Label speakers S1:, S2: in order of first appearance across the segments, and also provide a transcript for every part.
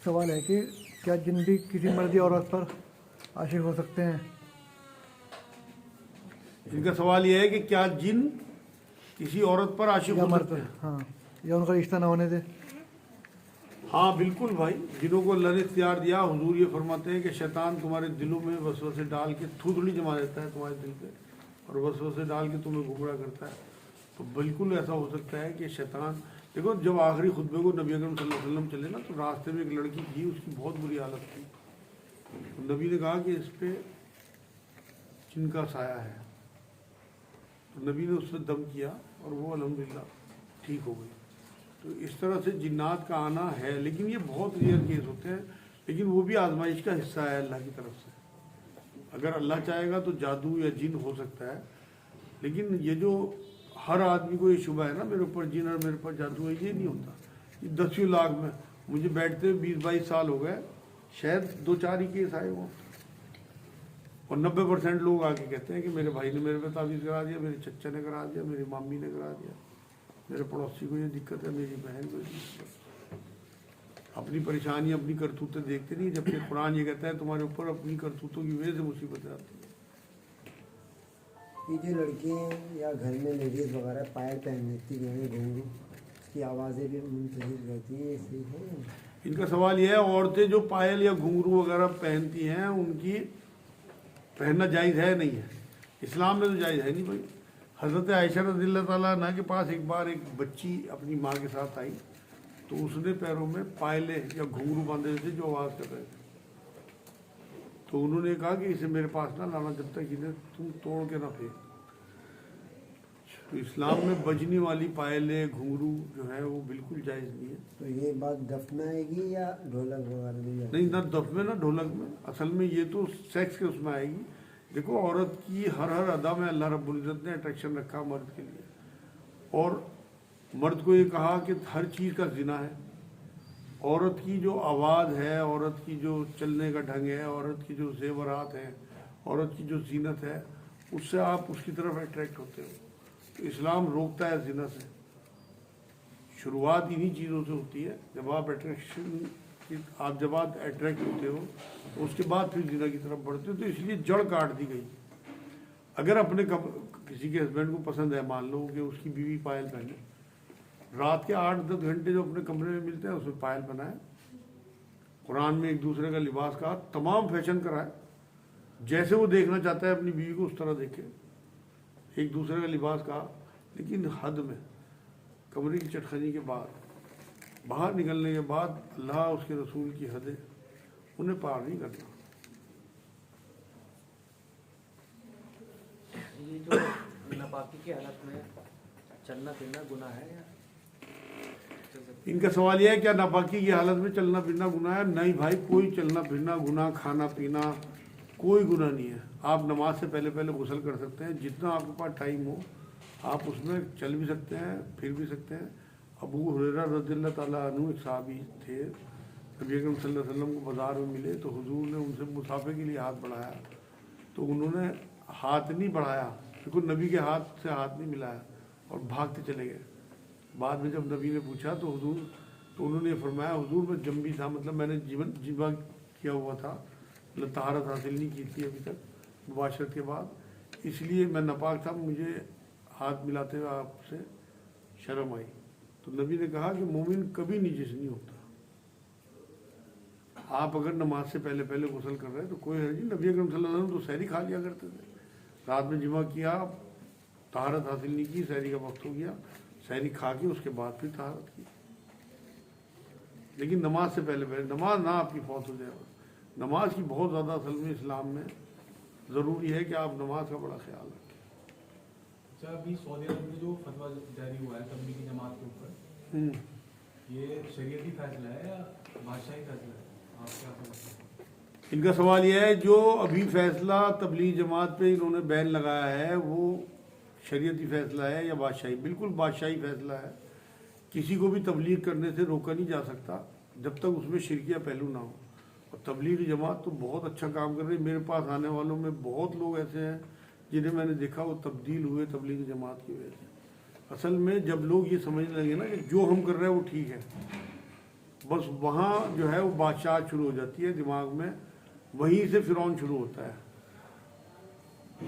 S1: सवाल है कि क्या जिन भी किसी मर्दी औरत पर आशिक हो सकते हैं?
S2: इनका सवाल यह है कि क्या जिन किसी औरत पर आशिक
S1: या
S2: हो
S1: मर्द
S2: सकते
S1: पर,
S2: हैं।
S1: हाँ, या उनका रिश्ता ना होने से?
S2: हाँ बिल्कुल भाई, जिन्हों को अल्लाह ने इख्तियार दिया, हुजूर ये फरमाते हैं कि शैतान तुम्हारे दिलों में वसवसे डाल के थूथड़ी जमा देता है तुम्हारे दिल पे और वसवसे डाल के तुम्हें गुमराह करता है। तो बिल्कुल ऐसा हो सकता है कि शैतान, देखो जब आखिरी खुतबे को नबी अकरम सल्लल्लाहु अलैहि वसल्लम चले ना, तो रास्ते में एक लड़की थी, उसकी बहुत बुरी हालत थी। तो नबी ने कहा कि इस पे जिनका साया है। तो नबी ने उस पर दम किया और वो अल्हम्दुलिल्लाह ठीक हो गई। तो इस तरह से जिन्नात का आना है, लेकिन ये बहुत रेयर केस होते हैं, लेकिन वो भी आजमाइश का हिस्सा है अल्लाह की तरफ से। अगर अल्लाह चाहेगा तो जादू या जिन हो सकता है, लेकिन ये जो हर आदमी को ये शुबह है ना मेरे ऊपर जिन और मेरे ऊपर जादू है, ये नहीं होता। ये 10 लाख में मुझे बैठते 20-22 साल हो गए, शायद 2-4 ही केस आए वो, और 90% लोग आके कहते हैं कि मेरे भाई ने मेरे पे तावीज़ करा दिया, मेरे चचा ने करा दिया, मेरी मामी ने करा दिया, मेरे पड़ोसी को ये दिक्कत है, मेरी बहन को ये दिक्कत है। अपनी परेशानी अपनी करतूतें देखते नहीं, जबकि कुरान ये कहता है तुम्हारे ऊपर अपनी करतूतों की वजह से मुसीबतें आती हैं।
S3: ये जो लड़कियाँ या घर में लेडीज़ वगैरह पायल पहन लेती हैं घुंघरू, उसकी आवाज़ें भी मुंतशिर रहती हैं, सही है?
S2: इनका सवाल यह है, औरतें जो पायल या घुंघरू वगैरह पहनती हैं उनकी पहनना जायज़ है नहीं है? इस्लाम में तो जायज़ है नहीं भाई। हज़रत आयशा रज़ियल्लाहु ताला अन्हा के पास एक बार एक बच्ची अपनी माँ के साथ आई, तो उसने पैरों में पायले या घुंघरू बांधे थे जो आवाज़ कर रहे थे। तो उन्होंने कहा कि इसे मेरे पास ना लाना जब तक इन्हें तुम तोड़ के ना फेंक। तो इस्लाम में बजने वाली पायले घुंघरू जो है वो बिल्कुल जायज़ नहीं है।
S3: तो ये बात दफ में आएगी या ढोलक वगैरह में आएगी?
S2: नहीं, ना दफ में ना ढोलक में, असल में ये तो सेक्स के उसमें आएगी। देखो औरत की हर अदा में अल्लाह रब्बुल इज़्ज़त ने अट्रैक्शन रखा मर्द के लिए, और मर्द को ये कहा कि हर चीज़ का जिना है। औरत की जो आवाज़ है, औरत की जो चलने का ढंग है, औरत की जो जेवरात हैं, औरत की जो जीनत है, उससे आप उसकी तरफ अट्रैक्ट होते हो। तो इस्लाम रोकता है जिना से। शुरुआत इन्हीं चीज़ों से होती है। जब आप अट्रैक्ट होते हो तो उसके बाद फिर जिना की तरफ बढ़ते हो। तो इसलिए जड़ काट दी गई। अगर अपने किसी के हस्बैंड को पसंद है, मान लो कि उसकी बीवी पायल पहने, रात के 8-10 घंटे जो अपने कमरे में मिलते हैं उसमें पायल बनाए। कुरान में एक दूसरे का लिबास कहा, तमाम फैशन कराए, जैसे वो देखना चाहता है अपनी बीवी को उस तरह देखे। एक दूसरे का लिबास कहा, लेकिन हद में, कमरे की चटखनी के बाद, बाहर निकलने के बाद अल्लाह उसके रसूल की हदें उन्हें पार नहीं करना।
S4: ये जो नापाकी की हालत में चलना फिरना गुनाह है या?
S2: इनका सवाल यह है, क्या नापाकी की हालत में चलना फिरना गुनाह है? नहीं भाई, कोई चलना फिरना गुनाह, खाना पीना कोई गुनाह नहीं है। आप नमाज से पहले पहले गुस्ल कर सकते हैं, जितना आपके पास टाइम हो आप उसमें चल भी सकते हैं, फिर भी सकते हैं। अबू हुरैरा रज़ियल्लाहु ताला अन्हु एक सहाबी थे, नबी अकरम सल्लल्लाहु अलैहि वसल्लम को बाज़ार में मिले तो हुजूर ने उनसे मुसाफे के लिए हाथ बढ़ाया, तो उन्होंने हाथ नहीं बढ़ाया, बिल्कुल नबी के हाथ से हाथ नहीं मिलाया और भागते चले गए। बाद में जब नबी ने पूछा तो उन्होंने फरमाया, हुजूर मैं जंबी था, मतलब मैंने जीवा किया हुआ था, मतलब तहारत हासिल नहीं की थी अभी तक मुबाशरत के बाद, इसलिए मैं नापाक था, मुझे हाथ मिलाते हुए आपसे शर्म आई। तो नबी ने कहा कि मोमिन कभी निजिस नहीं होता। आप अगर नमाज से पहले पहले गुस्ल कर रहे हैं तो कोई हर्ज नहीं। नबी अकरम सल्लल्लाहु अलैहि वसल्लम तो सहरी खा लिया करते थे, रात में जिमा किया, तहारत हासिल नहीं की, सहरी का वक्त हो गया, सहरी खा के उसके बाद फिर तहारत की। लेकिन नमाज से पहले पहले नमाज ना आपकी फौत हो जाए। नमाज की बहुत ज़्यादा असल में इस्लाम में ज़रूरी है कि आप नमाज का बड़ा ख्याल रखें।
S5: अच्छा, अभी सऊदी अरब में जो फतवा जारी हुआ है तबलीगी जमात के ऊपर, ये शरीयती फैसला है या बादशाही फैसला है? आप क्या समझते हैं?
S2: इनका सवाल यह है, जो अभी फैसला तबलीग जमात पे इन्होंने बैन लगाया है वो शरीयती फैसला है या बादशाही? बिल्कुल बादशाही फैसला है। किसी को भी तबलीग करने से रोका नहीं जा सकता जब तक उसमें शिरकिया पहलू ना हो। और तबलीग जमात तो बहुत अच्छा काम कर रही है। मेरे पास आने वालों में बहुत लोग ऐसे हैं जिन्हें मैंने देखा वो तब्दील हुए तबलीग जमात की वजह से। असल में जब लोग ये समझने लगे ना कि जो हम कर रहे हैं वो ठीक है, बस वहाँ जो है वो बादशाह शुरू हो जाती है दिमाग में, वहीं से फिरौन शुरू होता है।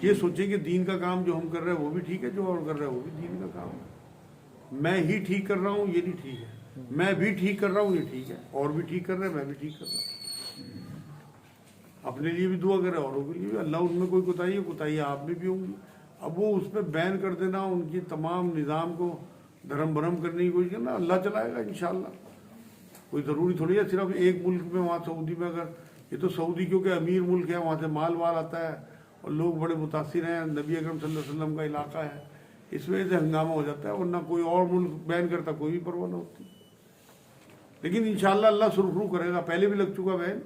S2: ये सोचे कि दीन का काम जो हम कर रहे हैं वो भी ठीक है, जो और कर रहे हैं वो भी दीन का काम है। मैं ही ठीक कर रहा हूँ ये नहीं ठीक है, मैं भी ठीक कर रहा हूँ ये ठीक है, और भी ठीक कर रहे हैं मैं भी ठीक कर रहा हूँ। अपने लिए भी दुआ करें औरों के लिए भी, अल्लाह उनमें कोई कोताही आप में भी होंगी। अब वो उस पर बैन कर देना, उनकी तमाम निज़ाम को धर्म भरम करने की कोशिश करना, अल्लाह चलाएगा इंशाअल्लाह। कोई ज़रूरी थोड़ी है सिर्फ एक मुल्क में, वहाँ सऊदी में, अगर ये तो सऊदी क्योंकि अमीर मुल्क है, वहाँ से माल वाल आता है और लोग बड़े मुतासिर हैं, नबी अकरम सल्लल्लाहु अलैहि वसल्लम का इलाका है, इस वजह से हंगामा हो जाता है, वरना कोई और मुल्क बैन करता कोई भी परवाह न होती। लेकिन इंशाअल्लाह अल्लाह सुरखरू करेगा। पहले भी लग चुका बैन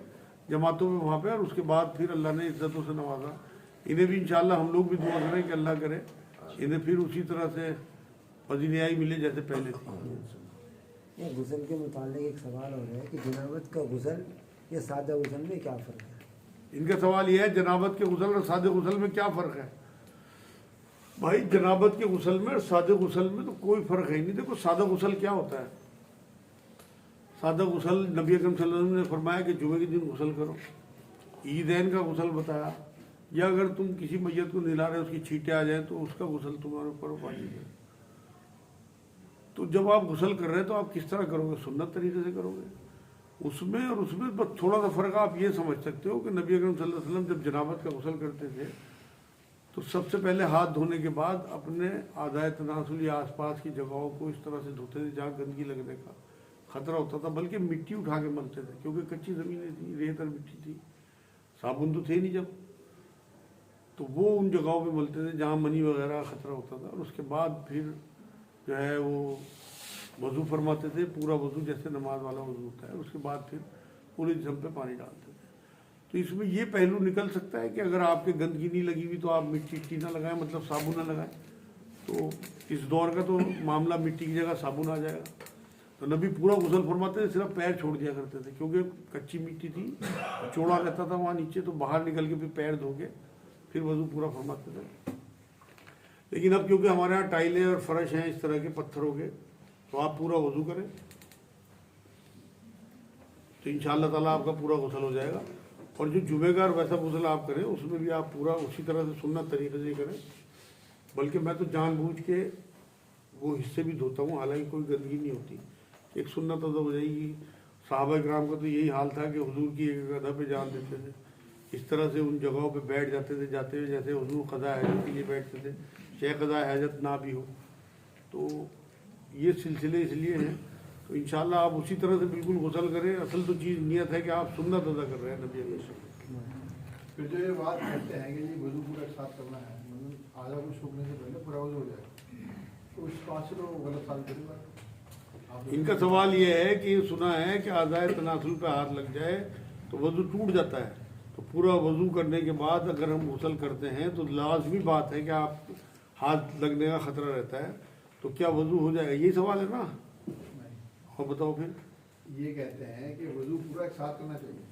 S2: जमातों में वहाँ पे, और उसके बाद फिर अल्लाह ने इज्जतों से नवाजा। इन्हें भी इंशाअल्लाह हम लोग भी दुआ करें कि अल्लाह करे इन्हें फिर उसी तरह से पजीराई मिले जैसे पहले थी।
S3: ये गुसल के मुतालिक एक सवाल हो रहा है कि जनाबत का गुसल या सादा गुसल में क्या फ़र्क है?
S2: इनका सवाल यह है जनाबत के गुसल और सादे गुसल में क्या फ़र्क है। भाई जनाबत के गुसल में और सादे गुसल में तो कोई फ़र्क है ही नहीं। देखो सादा गुसल क्या होता है, सादा गुसल नबी अकरम सल्लल्लाहु अलैहि वसल्लम ने फरमाया कि जुमे के दिन गुसल करो, ईदैन का गुसल बताया, या अगर तुम किसी मैयत को नहला रहे उसकी छींटे आ जाए तो उसका गुसल तुम्हारे ऊपर पानी है। तो जब आप गुसल कर रहे हैं तो आप किस तरह करोगे, सुन्नत तरीके से करोगे। उसमें और उसमें बस थोड़ा सा फ़र्क आप ये समझ सकते हो कि नबी अकरम सल्लल्लाहु अलैहि वसल्लम जब जनाबत का गुसल करते थे तो सबसे पहले हाथ धोने के बाद अपने आदाए तनासुल या आसपास की जगहों को इस तरह से धोते थे जहाँ गंदगी लगने का खतरा होता था, बल्कि मिट्टी उठा के मलते थे, क्योंकि कच्ची ज़मीनें थी, रेत और मिट्टी थी, साबुन तो थे नहीं जब, तो वो उन जगहों पे मलते थे जहाँ मनी वगैरह का खतरा होता था। और उसके बाद फिर जो है वो वज़ू फरमाते थे, पूरा वज़ू जैसे नमाज वाला वज़ू होता है, उसके बाद फिर पूरे जिस्म पे पानी डालते थे। तो इसमें ये पहलू निकल सकता है कि अगर आपके गंदगी नहीं लगी हुई तो आप मिट्टी ना लगाएं, मतलब साबुन ना लगाएं। तो इस दौर का तो मामला मिट्टी की जगह साबुन आ जाएगा। तो नबी पूरा गुसल फरमाते थे, सिर्फ पैर छोड़ दिया करते थे, क्योंकि कच्ची मिट्टी थी, चौड़ा रहता था वहाँ नीचे, तो बाहर निकल के फिर पैर धो के फिर वज़ू पूरा फरमाते थे। लेकिन अब क्योंकि हमारे यहाँ टाइलें और फर्श हैं इस तरह के पत्थरों के, तो आप पूरा वज़ू करें तो इंशाअल्लाह ताला आपका पूरा गुसल हो जाएगा। और जो जुमेगार वैसा गुसल आप करें उसमें भी आप पूरा उसी तरह से सुन्नत तरीके से करें। बल्कि मैं तो जानबूझ के वो हिस्से भी धोता हूँ, हालांकि कोई गंदगी नहीं होती, एक सुन्नत अदा हो जाएगी। सहाबा किराम का तो यही हाल था कि हुजूर की एक गधा पे जान देते थे, इस तरह से उन जगहों पे बैठ जाते थे जाते हुए जैसे हुजूर क़ज़ा हजत के लिए बैठते थे, चाहे क़ज़ा हजत ना भी हो। तो ये सिलसिले इसलिए हैं। तो इंशाअल्लाह आप उसी तरह से बिल्कुल गुसल करें। असल तो चीज़ नियत है कि आप सुन्नत अदा कर रहे हैं नबी अलैहि।
S6: फिर जो ये बात कहते हैं कि ये वज़ू पूरा एक साथ करना है, मतलब आधा कुछ सूखने से पहले पूरा वज़ू हो जाए, तो इस बात से तो गलत साबित करेगा।
S2: इनका सवाल ये है कि सुना है कि आज़ाए तनासुल पे हाथ लग जाए तो वज़ू टूट जाता है। तो पूरा वज़ू करने के बाद अगर हम गुसल करते हैं तो लाजमी बात है कि आप हाथ लगने का ख़तरा रहता है, तो क्या वज़ू हो जाएगा, यही सवाल है ना। और बताओ फिर।
S6: ये कहते हैं कि वज़ू पूरा एक साथ करना चाहिए,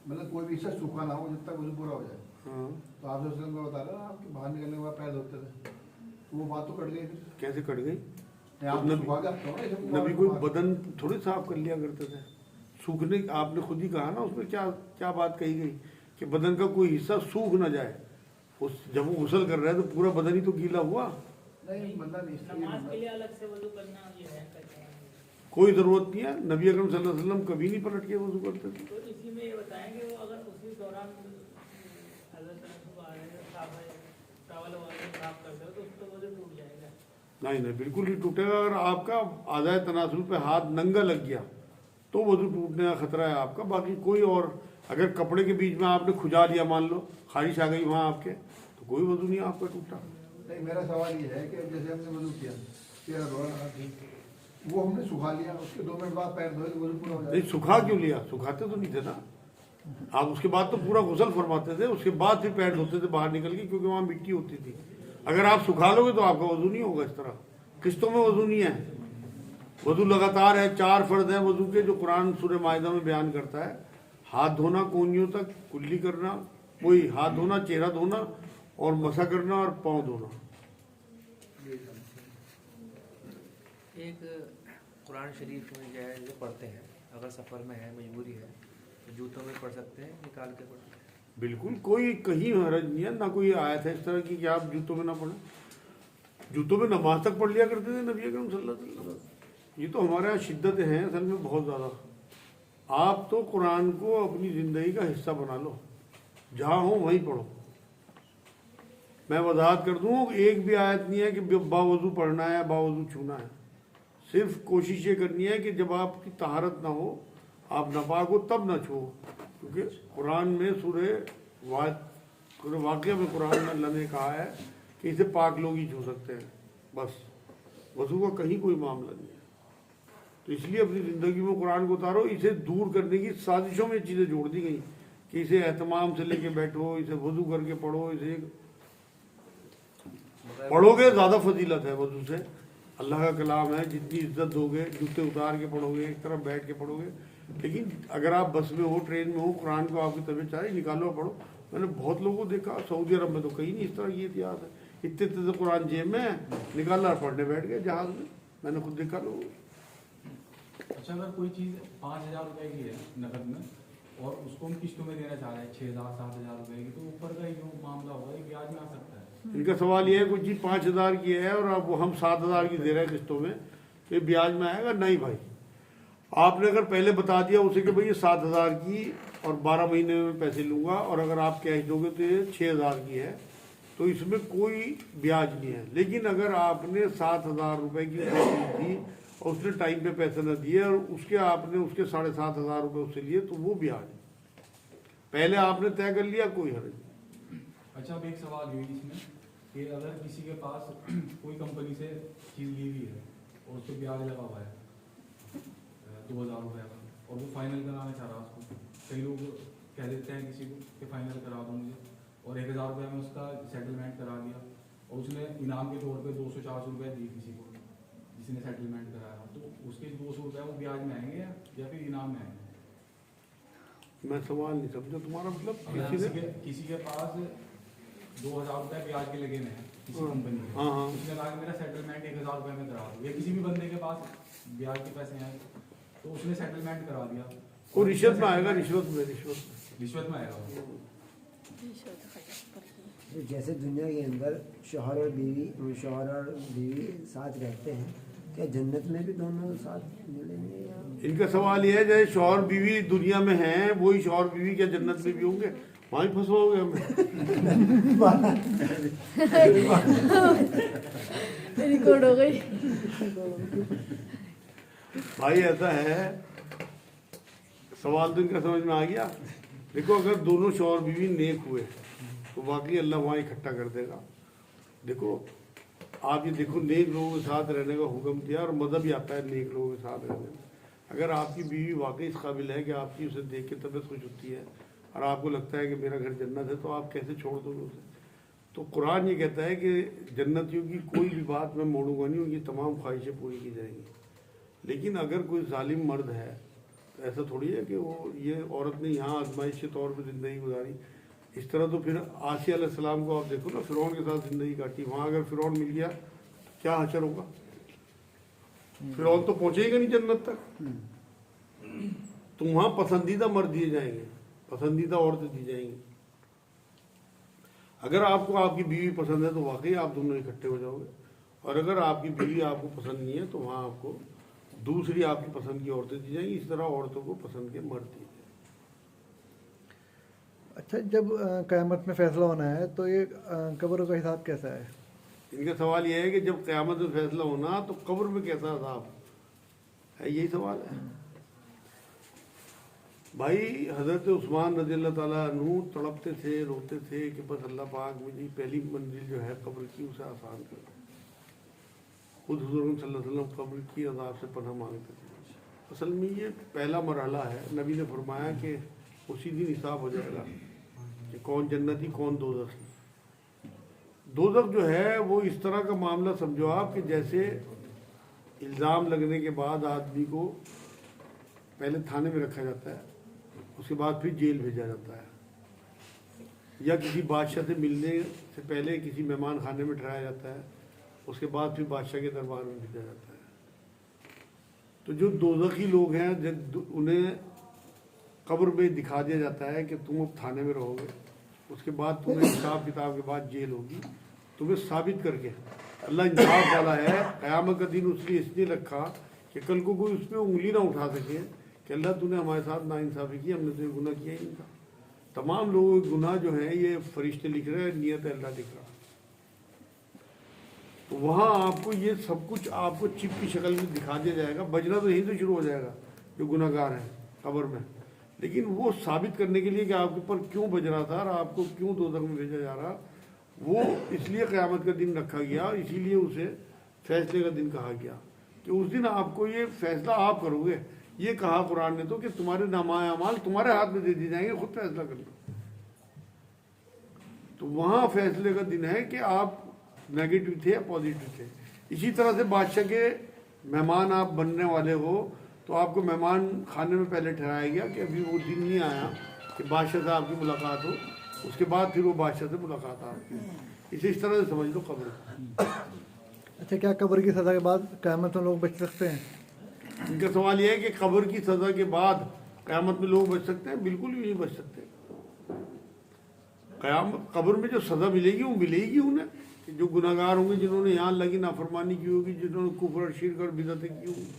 S6: मतलब कोई भी हिस्सा सूखा ना हो जब तक वज़ू पूरा हो जाए।
S2: हाँ,
S6: तो आप जो को बता रहे हैं आपके बाहर निकलने के बाद पैर धोते थे, तो वो बात तो कट गई फिर।
S2: कैसे कट गई?
S6: आप
S2: नबी-
S6: सुखा के आप कहो ना, जब
S2: नबी कोई बदन थोड़ी साफ कर लिया करते थे। सूखने आपने खुद ही कहा ना, उसमें क्या क्या बात कही गई कि बदन का कोई हिस्सा सूख ना जाए। उस जब वो गुसल कर रहा है तो पूरा बदन ही तो गीला हुआ।
S6: नहीं मतलब
S7: नमाज के लिए अलग से वज़ू करना ये है कहते हैं।
S2: कोई ज़रूरत नहीं है, नबी अकरम सल्लल्लाहु अलैहि वसल्लम कभी नहीं पलट के वज़ू करते थे।
S7: तो इसी में ये बताएंगे वो अगर उसी दौरान चावल वाले साफ करते हो तो उसको वज़ू टूट जाएगा।
S2: नहीं नहीं, बिल्कुल ही टूटेगा। अगर आपका आज़ाए तनासुल पे हाथ नंगा लग गया तो वज़ू टूटने का खतरा है आपका। बाकी कोई और अगर कपड़े के बीच में आपने खुजा लिया, मान लो खारिश आ गई वहाँ आपके, तो कोई वज़ू नहीं आपका टूटा।
S6: नहीं, मेरा सवाल ये है कि जैसे हमने वज़ू किया, तेरा धोया, वो हमने सुखा लिया, उसके 2 मिनट बाद पैर धोए तो वज़ू पूरा हो
S2: नहीं,
S6: जाए।
S2: सुखा क्यों लिया? सुखाते तो नहीं थे ना आप। उसके बाद तो पूरा गुसल फरमाते थे, उसके बाद फिर पैर धोते थे बाहर निकल के, क्योंकि वहाँ मिट्टी होती थी। अगर आप सुखा लोगे तो आपका वज़ू नहीं होगा। इस तरह किस्तों में वज़ू नहीं है, वज़ू लगातार है। 4 फ़र्ज़ हैं वज़ू के जो कुरान सूरह माइदा में बयान करता है। हाथ धोना कोहनियों तक, कुल्ली करना, वही हाथ धोना, चेहरा धोना और मसा करना और पाँव धोना।
S4: एक कुरान शरीफ में जो है जो पढ़ते हैं, अगर सफ़र में है, मजबूरी है, तो जूतों में पढ़ सकते हैं, निकाल के पढ़ सकते हैं।
S2: बिल्कुल, कोई कहीं हरज नहीं है, ना कोई आयत है इस तरह की कि आप जूतों में ना पढ़ें। जूतों में नमाज तक पढ़ लिया करते थे नबी अकरम सल्लल्लाहु अलैहि वसल्लम। ये तो हमारे यहाँ शिद्दत हैं असल में बहुत ज़्यादा। आप तो कुरान को अपनी ज़िंदगी का हिस्सा बना लो, जहाँ हो वहीं पढ़ो। मैं वजाहत कर दूँ, एक भी आयत नहीं है कि बावजू पढ़ना है, बावजू छूना है। सिर्फ कोशिश ये करनी है कि जब आपकी तहारत ना हो, आप नापाक हो, तब ना छो। क्योंकि कुरान में सूरह वाक़िया में कुरान में अल्लाह ने कहा है कि इसे पाक लोग ही छू सकते हैं, बस वजू का कहीं कोई मामला नहीं है। तो इसलिए अपनी ज़िंदगी में कुरान को उतारो। इसे दूर करने की साजिशों में चीज़ें जोड़ दी गई कि इसे एहतमाम से लेके बैठो, इसे वजू करके पढ़ो, इसे पढ़ोगे ज़्यादा फजीलत है वजू से। अल्लाह का कलाम है, जितनी इज्जत दोगे, जूते उतार के पढ़ोगे, एक तरफ बैठ के पढ़ोगे। लेकिन अगर आप बस में हो, ट्रेन में हो, कुरान को आपकी तबीयत चाहे निकालो पढ़ो। मैंने बहुत लोगों को देखा, सऊदी अरब में तो कहीं नहीं इस तरह की इतिहास है। इतने इतने से कुरान जेब में निकाला, पढ़ने बैठ गए जहाज में। मैंने खुद देखा लोगों को।
S5: अच्छा, अगर कोई चीज़ 5,000 रुपए की है नकद में और उसको हम किस्तों में देना चाह रहे हैं 6,000 7,000 रुपए की, तो ऊपर का जो मामला होगा ये ब्याज में आ सकता है।
S2: इनका सवाल ये है, कोई चीज़ 5,000 की है और अब हम 7,000 की दे रहे हैं किस्तों में, तो ये ब्याज में आएगा? नहीं भाई। आपने अगर पहले बता दिया उसे कि भाई ये 7,000 की और 12 महीने में पैसे लूँगा, और अगर आप कैश दोगे तो ये 6,000 की है, तो इसमें कोई ब्याज नहीं है। लेकिन अगर आपने 7,000 रुपये की दी और उसने टाइम पे पैसे न दिए और उसके आपने उसके 7,500 रुपये उससे लिए, तो वो ब्याज है। पहले आपने तय कर लिया, कोई हर्ज नहीं।
S5: अच्छा, अब एक सवाल हुई इसमें कि अगर किसी के पास कोई कंपनी से चीज़ ली हुई है और उस पर ब्याज लगा हुआ है 2,000 रुपये का, और वो फाइनल कराना चाह रहा है उसको, कई लोग कह देते हैं किसी को कि फाइनल करा दो मुझे, और 1,000 रुपये में उसका सेटलमेंट करा दिया, और उसने इनाम के तौर पे 200-400 रुपये दिए किसी को जिसने सेटलमेंट कराया, तो उसके 200 रुपये वो ब्याज में आएंगे या फिर इनाम में आएंगे?
S2: मैं सवाल नहीं समझा तुम्हारा। मतलब
S5: किसी के पास 2,000 रुपये ब्याज के लगे हैं किसी कंपनी में,
S2: हाँ हाँ,
S5: उसने कहा कि मेरा सेटलमेंट 1,000 रुपये में करा दो, या किसी भी बंदे के पास ब्याज के पैसे आए तो उसने सेटलमेंट करा दिया,
S2: वो रिश्वत में आएगा। रिश्वत में
S5: रिश्वत में आएगा वो।
S3: जैसे दुनिया के अंदर शौहर और बीवी साथ रहते हैं, क्या जन्नत में भी दोनों साथ मिलेंगे? या
S2: इनका सवाल ये है, जैसे शौहर बीवी दुनिया में हैं, वही शौहर बीवी क्या जन्नत में भी होंगे? वहीं फंसोगे हमें।
S8: रिकॉर्ड हो गई।
S2: भाई ऐसा है, सवाल तो इनका समझ में आ गया। देखो, अगर दोनों शौहर बीवी नेक हुए तो वाकई अल्लाह वहाँ इकट्ठा कर देगा। देखो, आप ये देखो, नेक लोगों के साथ रहने का हुक्म दिया और मज़हब ही आता है नेक लोगों के साथ रहने में। अगर आपकी बीवी वाकई इस काबिल है कि आपकी उसे देख के तबीयत खुश होती है और आपको लगता है कि मेरा घर जन्नत है, तो आप कैसे छोड़ दोगे उसे? तो कुरान ये कहता है कि जन्नतियों की कोई भी बात मैं मोड़ूंगा नहीं, उनकी तमाम ख्वाहिशें पूरी की जाएंगी। लेकिन अगर कोई जालिम मर्द है, तो ऐसा थोड़ी है कि वो ये औरत ने यहाँ आजमाइश के तौर पर ज़िंदगी गुजारी। इस तरह तो फिर आसिया अलैहिस्सलाम को आप देखो ना, फ़िरौन के साथ ज़िंदगी काटी। वहाँ अगर फ़िरौन मिल गया तो क्या हशर होगा? फ़िरौन तो पहुँचेगा नहीं जन्नत तक। तो वहाँ पसंदीदा मर्द दिए जाएंगे, पसंदीदा औरतें दी जाएंगी। अगर आपको आपकी बीवी पसंद है तो वाकई आप दोनों इकट्ठे हो जाओगे, और अगर आपकी बीवी आपको पसंद नहीं है तो वहाँ आपको दूसरी आपकी पसंद की औरतें दी जाएंगी। इस तरह औरतों को पसंद के मर्द दिए जाएंगे।
S1: अच्छा, जब क़यामत में फैसला होना है तो ये कब्र का हिसाब कैसा है?
S2: इनका सवाल यह है कि जब क़यामत में फैसला होना तो कब्र में कैसा अज़ाब है, यही सवाल है। भाई, हज़रत उस्मान रज़ियल्लाहु ताला अन्हु तड़पते थे, रोते थे कि बस अल्लाह पाक मुझे पहली मंजिल जो है कब्र की उसे आसान कर दो। खुद हुज़ूर सल्लल्लाहु अलैहि वसल्लम कब्र की अज़ाब से पनाह मांगते थे। असल में ये पहला मरहला है। नबी ने फरमाया कि उसी दिन हिसाब हो जाएगा कि कौन जन्नती कौन दोज़खी। दोज़ख जो है वो इस तरह का मामला समझो आप कि जैसे इल्ज़ाम लगने के बाद आदमी को पहले थाने में रखा जाता है, उसके बाद फिर जेल भेजा जाता है, या किसी बादशाह से मिलने से पहले किसी मेहमान खाने में ठहराया जाता है, उसके बाद फिर बादशाह के दरबार में भेजा जाता है। तो जो दोज़खी लोग हैं जब उन्हें कब्र में दिखा दिया जाता है कि तुम अब थाने में रहोगे, उसके बाद तुम्हें हिसाब किताब के बाद जेल होगी, तुम्हें साबित करके अल्लाह इंसाफ वाला है। क़यामत का दिन उसलिए इसलिए रखा कि कल को कोई उसमें उंगली ना उठा सके कि अल्लाह तूने हमारे साथ नाइंसाफ़ी की, हमने तो गुनाह किया ही नहीं था। तमाम लोगों के गुनाह जो हैं ये फरिश्ते लिख रहे हैं, नियत अल्लाह लिख रहा है। तो वहाँ आपको ये सब कुछ आपको चिप की शक्ल में दिखा दिया जाएगा। बजना तो यहीं से शुरू हो जाएगा जो गुनाहगार हैं कब्र में, लेकिन वो साबित करने के लिए कि आपके ऊपर क्यों बज रहा था और आपको क्यों दोज़ख में भेजा जा रहा, वो इसलिए क़यामत का दिन रखा गया, इसीलिए उसे फैसले का दिन कहा गया कि उस दिन आपको ये फैसला आप करोगे। ये कहा कुरान ने तो कि तुम्हारे नामाए अमाल तुम्हारे हाथ में दे दिए जाएंगे, खुद फैसला कर लो। तो वहाँ फैसले का दिन है कि आप नेगेटिव थे या पॉजिटिव थे। इसी तरह से बादशाह के मेहमान आप बनने वाले हो तो आपको मेहमान खाने में पहले ठहराया गया कि अभी वो दिन नहीं आया कि बादशाह से आपकी मुलाकात हो, उसके बाद फिर वो बादशाह से मुलाकात आपकी। इसे इस तरह से समझ लो कब्र।
S1: अच्छा, क्या कब्र की सज़ा के बाद क़यामत में लोग बच सकते हैं?
S2: इनका सवाल यह है कि कब्र की सज़ा के बाद क़यामत में लोग बच सकते हैं? बिल्कुल भी नहीं बच सकते। क़यामत कब्र में जो सज़ा मिलेगी वो मिलेगी उन्हें कि जो गुनाहगार होंगे, जिन्होंने यहाँ लगी नाफरमानी की होगी, जिन्होंने कुफ्र शिरक और बिदअतें की होंगी,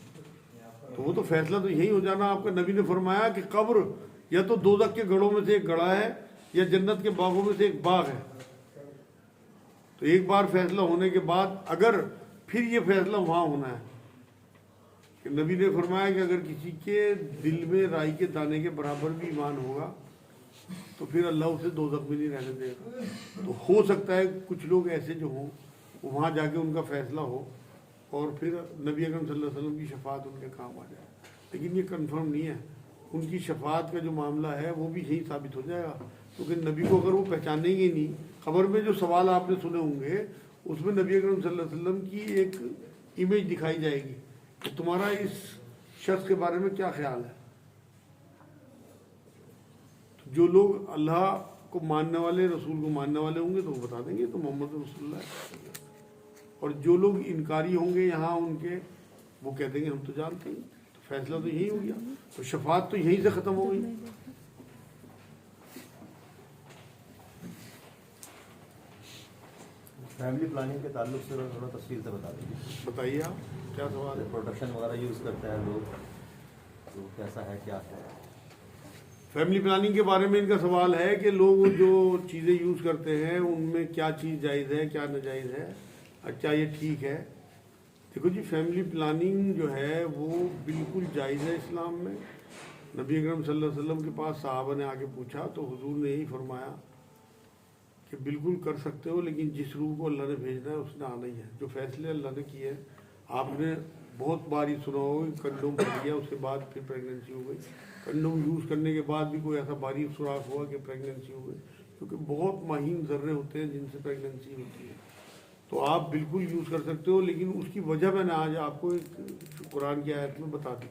S2: तो वो तो फैसला तो यही हो जाना। आपका नबी ने फरमाया कि कब्र या तो दोज़ख के गढ़ों में से एक गढ़ा है या जन्नत के बागों में से एक बाग है। तो एक बार फैसला होने के बाद अगर फिर ये फैसला वहाँ होना है कि नबी ने फरमाया कि अगर किसी के दिल में राई के दाने के बराबर भी ईमान होगा तो फिर अल्लाह उसे दोज़ख में नहीं रहने देगा। तो हो सकता है कुछ लोग ऐसे जो हों वहाँ जाके उनका फैसला हो और फिर नबी अकरम सल्लल्लाहु अलैहि वसल्लम की शफाअत उनके काम आ जाए, लेकिन ये कंफर्म नहीं है। उनकी शफाअत का जो मामला है वो भी यही साबित हो जाएगा, क्योंकि नबी को अगर वो पहचानेंगे नहीं, खबर में जो सवाल आपने सुने होंगे उसमें नबी अकरम सल्लल्लाहु अलैहि वसल्लम की एक इमेज दिखाई जाएगी कि तुम्हारा इस शख्स के बारे में क्या ख्याल है। तो जो लोग अल्लाह को मानने वाले, रसूल को मानने वाले होंगे तो वो बता देंगे तो मोहम्मद रसूलुल्लाह है। और जो लोग इनकारी होंगे यहाँ उनके, वो कह देंगे हम तो जानते हैं। तो फैसला तो यही हो गया, तो शफाअत तो यहीं से ख़त्म हो गई।
S9: फैमिली प्लानिंग के ताल्लुक से थोड़ा तफसील से बता दीजिए।
S2: बताइए आप क्या सवाल है।
S9: प्रोडक्शन वगैरह यूज़ करते हैं लोग, तो कैसा है क्या है?
S2: फैमिली प्लानिंग के बारे में इनका सवाल है कि लोग जो चीज़ें यूज़ करते हैं उनमें क्या चीज़ जायज़ है, क्या नाजायज़ है, अच्छा ये ठीक है। देखो जी, फैमिली प्लानिंग जो है वो बिल्कुल जायज़ है इस्लाम में। नबी अकरम सल्लल्लाहु अलैहि वसल्लम के पास साहबा ने आके पूछा तो हुजूर ने यही फरमाया कि बिल्कुल कर सकते हो, लेकिन जिस रूह को अल्लाह ने भेजना है उसने आना ही है। जो फैसले अल्लाह ने किए हैं, आपने बहुत बार ही सुना होगा कि कंडोम कर दिया उसके बाद फिर प्रेगनेंसी हो गई, कंडोम यूज़ करने के बाद भी कोई ऐसा बारीक सुराख हुआ कि प्रेगनेंसी हो गई, क्योंकि बहुत महीन ज़र्रे होते हैं जिनसे प्रेगनेंसी होती है। तो आप बिल्कुल यूज़ कर सकते हो, लेकिन उसकी वजह मैंने आज आपको एक कुरान की आयत में बता दी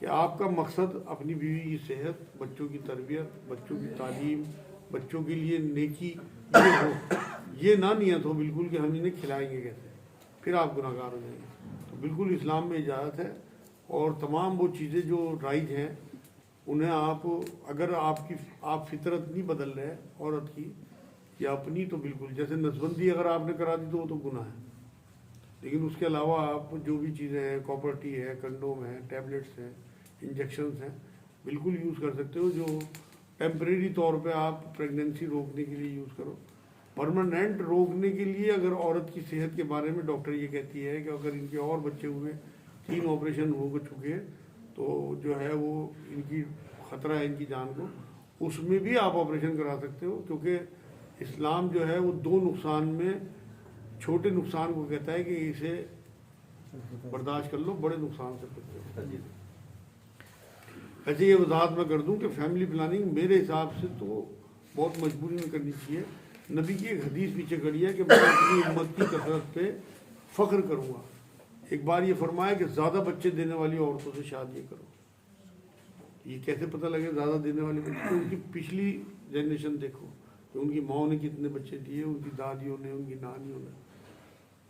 S2: कि आपका मकसद अपनी बीवी की सेहत, बच्चों की तरबियत, बच्चों की तालीम, बच्चों के लिए नेकी ये हो, ये ना नियत हो बिल्कुल कि हम इन्हें खिलाएंगे कैसे, फिर आप गुनाहगार हो जाएंगे। तो बिल्कुल इस्लाम में इजाज़त है, और तमाम वो चीज़ें जो राइज हैं उन्हें आप अगर आप फितरत नहीं बदल रहे औरत की या अपनी, तो बिल्कुल जैसे नसबंदी अगर आपने करा दी तो वो तो गुनाह है। लेकिन उसके अलावा आप जो भी चीज़ें हैं, कॉपर टी है, कंडोम है, टैबलेट्स हैं, इंजेक्शंस हैं, बिल्कुल यूज़ कर सकते हो, जो टेम्परेरी तौर पे आप प्रेगनेंसी रोकने के लिए यूज़ करो। परमानेंट रोकने के लिए अगर औरत की सेहत के बारे में डॉक्टर ये कहती है कि अगर इनके और बच्चे हुए, 3 ऑपरेशन हो चुके तो जो है वो इनकी ख़तरा है इनकी जान को, उसमें भी आप ऑपरेशन करा सकते हो, क्योंकि इस्लाम जो है वो 2 नुकसान में छोटे नुकसान को कहता है कि इसे बर्दाश्त कर लो, बड़े नुकसान से बचो। ऐसे ये वजाहत मैं कर दूं कि फैमिली प्लानिंग मेरे हिसाब से तो बहुत मजबूरी में करनी चाहिए। नबी की एक हदीस पीछे खड़ी है कि मैं अपनी उम्मत की कसरत पे फ़ख्र करूँगा। एक बार ये फरमाया कि ज़्यादा बच्चे देने वाली औरतों से शादी करो। ये कैसे पता लगे ज़्यादा देने वाली बच्चे? तो उनकी पिछली जनरेशन देखो कि उनकी माओ ने कितने बच्चे दिए, उनकी दादियों ने, उनकी नानियों ने।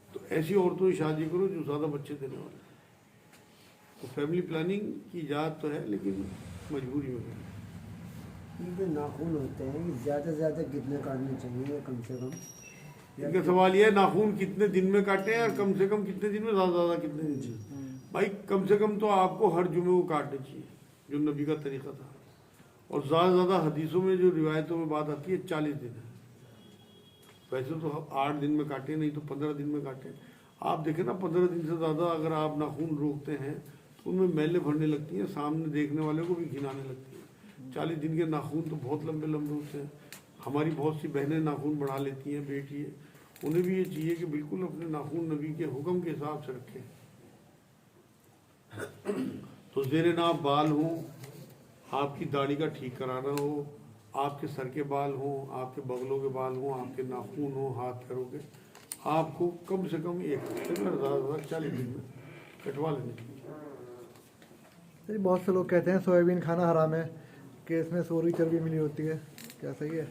S2: तो ऐसी औरतों से शादी करो जो ज़्यादा बच्चे देने वाले। तो फैमिली प्लानिंग की इजाज़त तो है, लेकिन मजबूरी में है।
S3: ये जो नाखून होते हैं ये ज़्यादा से ज़्यादा कितने काटने चाहिए कम से कम?
S2: इनका सवाल ये है नाखून कितने दिन में काटें और कम से कम कितने दिन में, ज़्यादा ज़्यादा कितने दिन में? भाई कम से कम तो आपको हर जुमे को काटने चाहिए, जो नबी का तरीका था। और ज़्यादा से ज़्यादा हदीसों में जो रिवायतों में बात आती है 40 दिन है। वैसे तो 8 दिन में काटें, नहीं तो 15 दिन में काटें। आप देखें ना 15 दिन से ज़्यादा अगर आप नाखून रोकते हैं तो उनमें मैलें भरने लगती हैं, सामने देखने वाले को भी घिनाने लगती है। 40 दिन के नाखून तो बहुत लंबे लंबे होते हैं। हमारी बहुत सी बहनें नाखून बढ़ा लेती हैं, बेटी है, उन्हें भी ये चाहिए कि बिल्कुल अपने नाखून नबी के हुक्म के हिसाब से रखें। तो ज़ेरे नाप बाल हों, आपकी दाढ़ी का ठीक कराना हो, आपके सर के बाल हों, आपके बगलों के बाल हों, आपके नाखून हों, हाथ पैरों के, आपको कम से कम 1 हफ्ते में, ज़्यादा 40 दिन में कटवा लेने चाहिए।
S1: सर बहुत से लोग कहते हैं सोयाबीन खाना हराम है कि इसमें सोरी चर्बी मिली होती है, क्या सही है?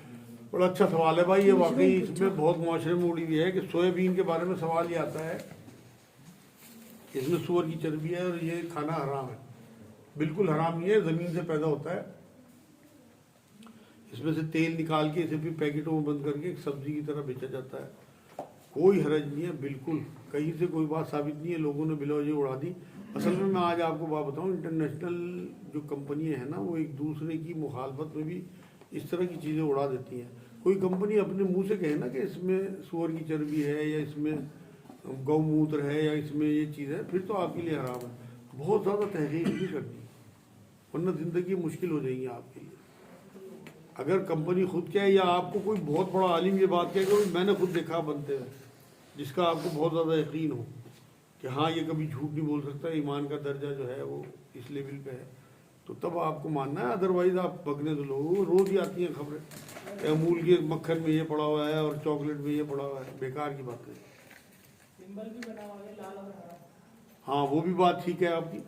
S2: बड़ा अच्छा सवाल है भाई, ये वाकई इसमें बहुत मुआशरे में उड़ी हुई है कि सोयाबीन के बारे में सवाल ये आता है, इसमें सूअर की चर्बी है और ये खाना हराम है। बिल्कुल हराम नहीं है, ज़मीन से पैदा होता है। इसमें से तेल निकाल के इसे फिर पैकेटों में बंद करके एक सब्जी की तरह बेचा जाता है। कोई हरज नहीं है, बिल्कुल कहीं से कोई बात साबित नहीं है, लोगों ने बिलौजे उड़ा दी। असल में मैं आज आपको बात बताऊं, इंटरनेशनल जो कंपनियां हैं ना, वो एक दूसरे की मुखालफत में भी इस तरह की चीज़ें उड़ा देती हैं। कोई कंपनी अपने मुंह से कहे ना कि इसमें सूअर की चर्बी है या इसमें गौमूत्र है या इसमें ये चीज़ है, फिर तो आपके लिए हराम है। बहुत ज़्यादा तहकीक नहीं करनी, वरना ज़िंदगी मुश्किल हो जाएगी आपके लिए। अगर कंपनी खुद क्या है या आपको कोई बहुत बड़ा आलिम ये बात कहे कि मैंने खुद देखा बनते हुए, जिसका आपको बहुत ज़्यादा यकीन हो कि हाँ ये कभी झूठ नहीं बोल सकता, ईमान का दर्जा जो है वो इस लेवल पे है, तो तब आपको मानना है। अदरवाइज आप भगने तो लोग रोज़ ही आती हैं खबरें, अमूल के मक्खन में ये पड़ा हुआ है और चॉकलेट में ये पड़ा हुआ है, बेकार की बात है।
S7: सिंबल भी बना हुआ है लाल और हरा।
S2: हाँ वो भी बात ठीक है आपकी,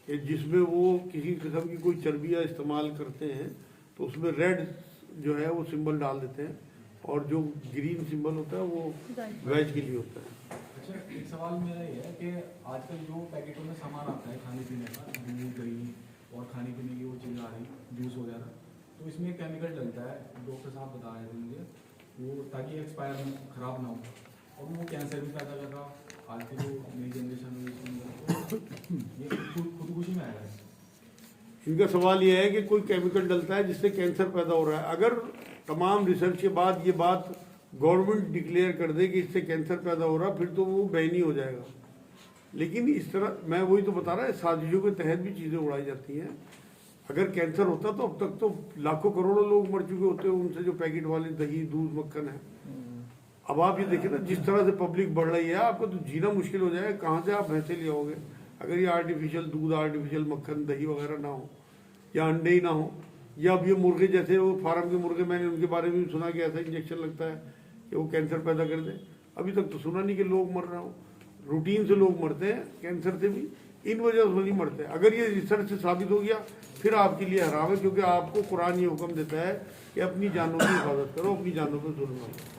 S2: कि जिसमें वो किसी किस्म की कोई चर्बियाँ इस्तेमाल करते हैं तो उसमें रेड जो है वो सिंबल डाल देते हैं, और जो ग्रीन सिंबल होता है वो वेज के लिए होता है।
S5: अच्छा, एक सवाल मेरा ये है कि आजकल जो पैकेटों में सामान आता है खाने पीने का, दूध दही और खाने पीने की वो चीज़ें आ रही, जूस वगैरह, तो इसमें केमिकल डलता है, डॉक्टर साहब बता रहे थे मुझे, वो ताकि एक्सपायर ख़राब ना हो, और वो कैंसर भी पैदा कर रहा। आज की जो नई जनरेशन में ये खुदकुशी में आएगा।
S2: इनका सवाल यह है कि कोई केमिकल डलता है जिससे कैंसर पैदा हो रहा है। अगर तमाम रिसर्च के बाद ये बात गवर्नमेंट डिक्लेयर कर दे कि इससे कैंसर पैदा हो रहा, फिर तो वो बैन ही हो जाएगा। लेकिन इस तरह मैं वही तो बता रहा है, साजिशों के तहत भी चीज़ें उड़ाई जाती हैं। अगर कैंसर होता तो अब तक तो लाखों करोड़ों लोग मर चुके होते हैं उनसे, जो पैकेट वाले दही दूध मक्खन है। अब आप ये देखिए ना, जिस तरह से पब्लिक बढ़ रही है, आपको तो जीना मुश्किल हो जाएगा। कहाँ से आप भैंसे ले आओगे अगर ये आर्टिफिशियल दूध, आर्टिफिशियल मक्खन, दही वगैरह ना हो, या अंडे ही ना हो, या अब ये मुर्गे जैसे वो फार्म के मुर्गे, मैंने उनके बारे में भी सुना कि ऐसा इंजेक्शन लगता है कि वो कैंसर पैदा कर दे। अभी तक तो सुना नहीं कि लोग मर रहे हो। रूटीन से लोग मरते हैं कैंसर से भी, इन वजह से नहीं मरते। अगर ये रिसर्च से साबित हो गया फिर आपके लिए हराम है, क्योंकि आपको कुरान ये हुक्म देता है कि अपनी जानों की हिफाजत करो, अपनी जानों पर जुल्म न करो।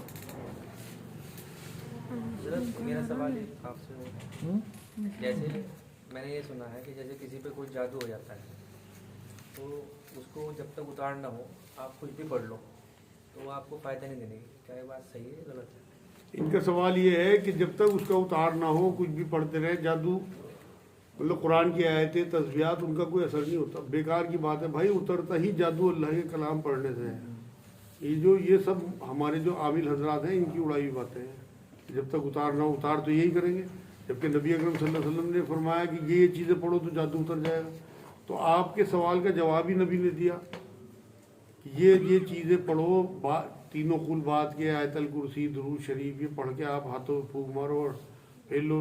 S4: मेरा सवाल आपसे, जैसे मैंने ये सुना है कि जैसे किसी पे कोई जादू हो जाता है तो उसको जब तक उतार ना हो आप कुछ भी पढ़ लो तो वो आपको फ़ायदा नहीं देने की, क्या ये बात सही है गलत है?
S2: इनका सवाल ये है कि जब तक उसका उतार ना हो कुछ भी पढ़ते रहे, जादू मतलब कुरान की आयतें तस्बीहात, उनका कोई असर नहीं होता। बेकार की बात है भाई, उतरता ही जादू अल्लाह के कलाम पढ़ने से है। ये सब हमारे जो आमिल हजरात हैं इनकी उड़ाई हुई बातें हैं। जब तक उतार ना उतार तो यही करेंगे, जबकि नबी अकरम सल्लल्लाहु अलैहि वसल्लम ने फरमाया कि ये चीज़ें पढ़ो तो जादू उतर जाएगा। तो आपके सवाल का जवाब ही नबी ने दिया कि ये चीज़ें पढ़ो, तीनों कुल बात के, आयतल कुर्सी, दुरूद शरीफ, ये पढ़ के आप हाथों में फूंक मारो और फेर लो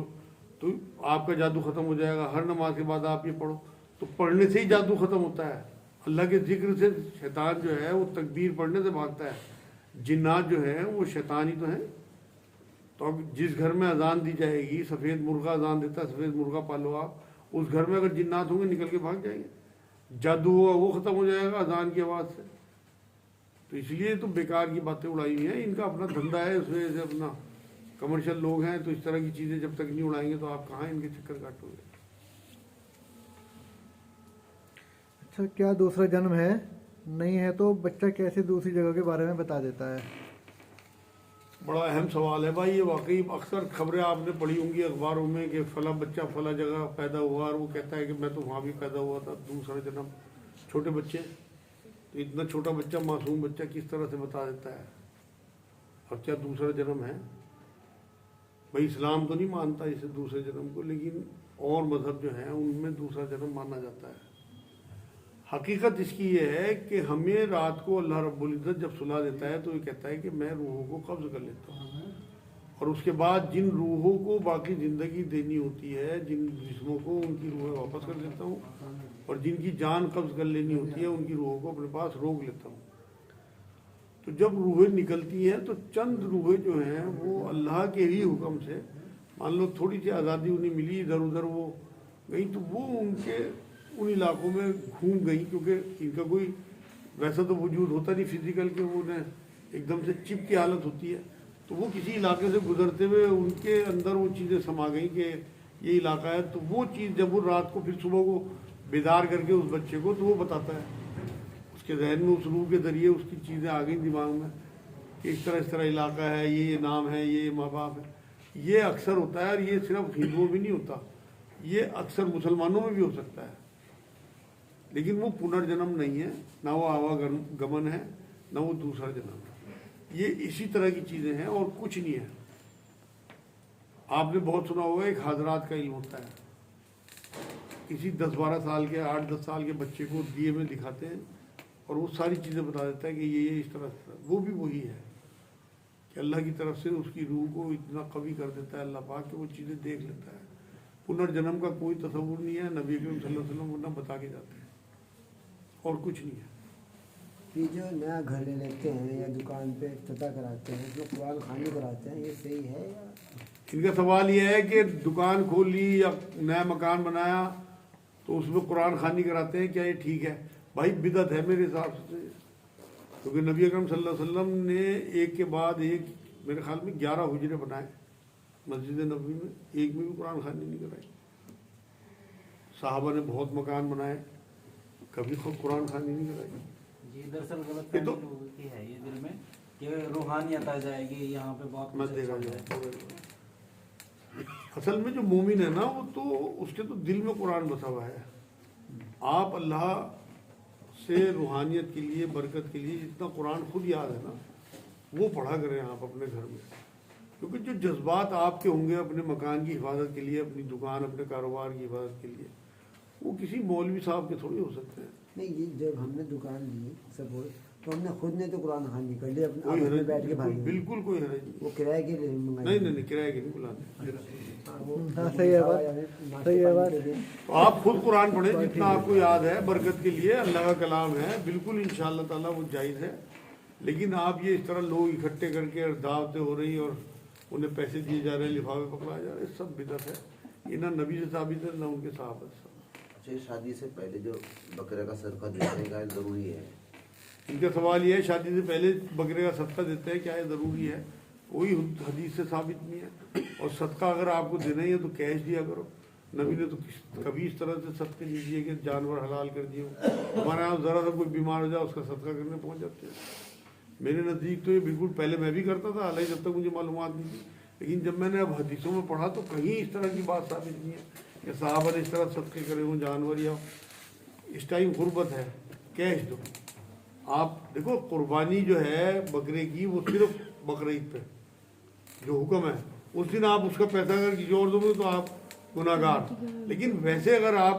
S2: तो आपका जादू ख़त्म हो जाएगा। हर नमाज के बाद आप ये पढ़ो, तो पढ़ने से ही जादू ख़त्म होता है। अल्लाह के जिक्र से शैतान जो है वो तकबीर पढ़ने से भागता है। जिन्नात जो है वो शैतान ही तो है। तो अब जिस घर में अजान दी जाएगी, सफ़ेद मुर्गा अजान देता है, सफ़ेद मुर्गा पालो आप, उस घर में अगर जिन्नात होंगे निकल के भाग जाएंगे। जादू हुआ वो ख़त्म हो जाएगा अजान की आवाज़ से। तो इसलिए तो बेकार की बातें उड़ाई हुई हैं। इनका अपना धंधा है, उस वजह से अपना कमर्शियल लोग हैं, तो इस तरह की चीज़ें जब तक नहीं उड़ाएंगे तो आप कहाँ इनके चक्कर काटोगे।
S1: अच्छा, क्या दूसरा जन्म है? नहीं है तो बच्चा कैसे दूसरी जगह के बारे में बता देता है?
S2: बड़ा अहम सवाल है भाई ये। वाकई अक्सर खबरें आपने पढ़ी होंगी अखबारों में कि फला बच्चा फला जगह पैदा हुआ और वो कहता है कि मैं तो वहाँ भी पैदा हुआ था, दूसरा जन्म। छोटे बच्चे, तो इतना छोटा बच्चा, मासूम बच्चा किस तरह से बता देता है और क्या दूसरा जन्म है? भाई इस्लाम तो नहीं मानता इसे दूसरे जन्म को, लेकिन और मज़हब जो हैं उनमें दूसरा जन्म माना जाता है। हकीकत इसकी ये है कि हमें रात को अल्लाह रब्बुल इज़्ज़त जब सुला देता है तो ये कहता है कि मैं रूहों को कब्ज़ कर लेता हूँ, और उसके बाद जिन रूहों को बाकी ज़िंदगी देनी होती है, जिन जिस्मों को, उनकी रूहें वापस कर देता हूँ, और जिनकी जान कब्ज़ कर लेनी होती है उनकी रूहों को अपने पास रोक लेता हूँ। तो जब रूहें निकलती हैं तो चंद रूहें जो हैं वो अल्लाह के ही हुक्म से, मान लो थोड़ी सी आज़ादी उन्हें मिली, इधर उधर वो गई, तो वो उनके उन इलाकों में घूम गई, क्योंकि इनका कोई वैसा तो वजूद होता नहीं फिजिकल के, वो उन्हें एकदम से चिप की हालत होती है, तो वो किसी इलाके से गुजरते हुए उनके अंदर वो चीज़ें समा गई कि ये इलाका है। तो वो चीज़ जब वो रात को फिर सुबह को बेदार करके उस बच्चे को, तो वो बताता है, उसके जहन में उस रूह के ज़रिए उसकी चीज़ें आ गई दिमाग में कि इस तरह इलाका है, ये नाम है, ये माँ बाप है। ये अक्सर होता है, और ये सिर्फ हिंदुओं में नहीं होता, ये अक्सर मुसलमानों में भी हो सकता है, लेकिन वो पुनर्जन्म नहीं है, ना वो आवागमन है, ना वो दूसरा जन्म है। ये इसी तरह की चीज़ें हैं और कुछ नहीं है। आपने बहुत सुना होगा एक हाजरात का इल्म होता है, किसी 10-12 साल के, 8-10 साल के बच्चे को दिए में दिखाते हैं और वो सारी चीज़ें बता देता है कि ये इस तरह से। वो भी वही है कि अल्लाह की तरफ से उसकी रूह को इतना कवी कर देता है अल्लाह पाक कि वो चीज़ें देख लेता है। पुनर्जन्म का कोई तस्वुर नहीं है, नबी करीम सल्लल्लाहु अलैहि वसल्लम वरना बता के जाते हैं, और कुछ नहीं है।
S3: ये जो नया घर ले लेते हैं या दुकान पे इफ्तिताह कराते हैं, इसमें कुरान खानी कराते हैं, ये सही है या?
S2: इनका सवाल ये है कि दुकान खोली या नया मकान बनाया तो उसमें कुरान खानी कराते हैं, क्या ये ठीक है? भाई बिदअत है मेरे हिसाब से, क्योंकि नबी अकरम सल्लल्लाहु अलैहि वसल्लम ने एक के बाद एक मेरे ख्याल में 11 हुजरे बनाए मस्जिद नबी में, एक में भी कुरान खानी नहीं कराई। साहबा ने बहुत मकान बनाए, कभी खुद कुरान खानी नहीं कराई।
S10: ये दरअसल गलत
S2: ये तो
S10: लोगों की है ये दिल में कि रूहानियत आ जाएगी यहाँ पे बात
S2: मत देखा जाए। असल में जो मोमिन है ना, वो तो उसके तो दिल में कुरान बसा हुआ है। आप अल्लाह से रूहानियत के लिए, बरकत के लिए जितना कुरान खुद याद है ना, वो पढ़ा करें आप अपने घर में, क्योंकि जो जज्बात आपके होंगे अपने मकान की हिफाजत के लिए, अपनी दुकान, अपने कारोबार की हिफाजत के लिए, वो किसी मौलवी साहब के थोड़ी हो सकते हैं।
S3: नहीं, ये जब हमने दुकान ली सपोज, तो हमने खुद ने तो कुरान खानी कर ली अपने
S2: कोई
S3: आपस में
S2: हरज
S3: बैठ के भाई,
S2: बिल्कुल कोई हरज नहीं।
S3: वो किराए के लिए मंगाई?
S2: नहीं, किराए के नहीं बुलाते।
S1: हाँ, सही है बात, सही है बात।
S2: तो आप खुद कुरान पढ़ें जितना आपको याद है, बरकत के लिए, अल्लाह का कलाम है, बिल्कुल इंशाअल्लाह ताला वो जायज़ है। लेकिन आप ये इस तरह लोग इकट्ठे करके दावतें हो रही और उन्हें पैसे दिए जा रहे हैं, लिफाफे पकड़ाए जा रहे हैं, सब बिदअत है। ये ना नबी से साबित है ना उनके साहबा से।
S9: अच्छा, शादी से पहले जो बकरे का सदका देने का ज़रूरी है?
S2: इनका सवाल ये है, शादी से पहले बकरे का सदका देते हैं, क्या ये ज़रूरी है? कोई हदीस से साबित नहीं है। और सदका अगर आपको देना ही है तो कैश दिया करो। नबी ने तो कभी इस तरह से सदके नहीं दिए कि जानवर हलाल कर दिए। हमारे यहाँ ज़रा सा कोई बीमार हो जाए उसका सदका करने पहुँच जाते हैं। मेरे नज़दीक तो ये बिल्कुल पहले मैं भी करता था, हालांकि जब तक मुझे मालूमात नहीं थी, लेकिन जब मैंने अब हदीसों में पढ़ा तो कहीं इस तरह की बात साबित नहीं है कि साहबा ने इस तरह सदके करे हों जानवर। या इस टाइम गुर्बत है, कैश दो। आप देखो कुर्बानी जो है बकरे की, वो सिर्फ बकरीद पे जो हुक्म है, उस दिन आप उसका पैसा अगर किसी और दोगे तो आप गुनाहगार। लेकिन वैसे अगर आप